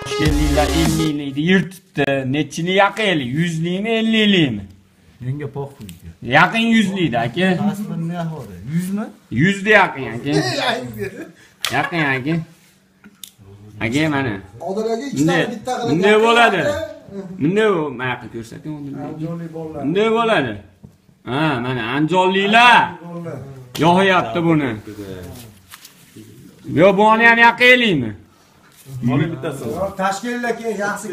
Toshkentliklar 50'likni yirtibdi. Nechini yaqinli? 100'likmi, 50'likmi? Menga pokhoy. Yaqin 100'likda aka. Aslida ne ahvoli? 100 mi? 100 da yaqin aka. Yaqin aka. Aka mana. Odillarga ikkitadan bitta qilib. Bunday bo'ladi. Bunday mana ko'rsating unda. Anjolli bolalar. Bunday bo'ladi. Ha, mana anjolliklar yo'qyapti buni. Yo, buni ham yaqinlimi? Toshkentliklar yaxshi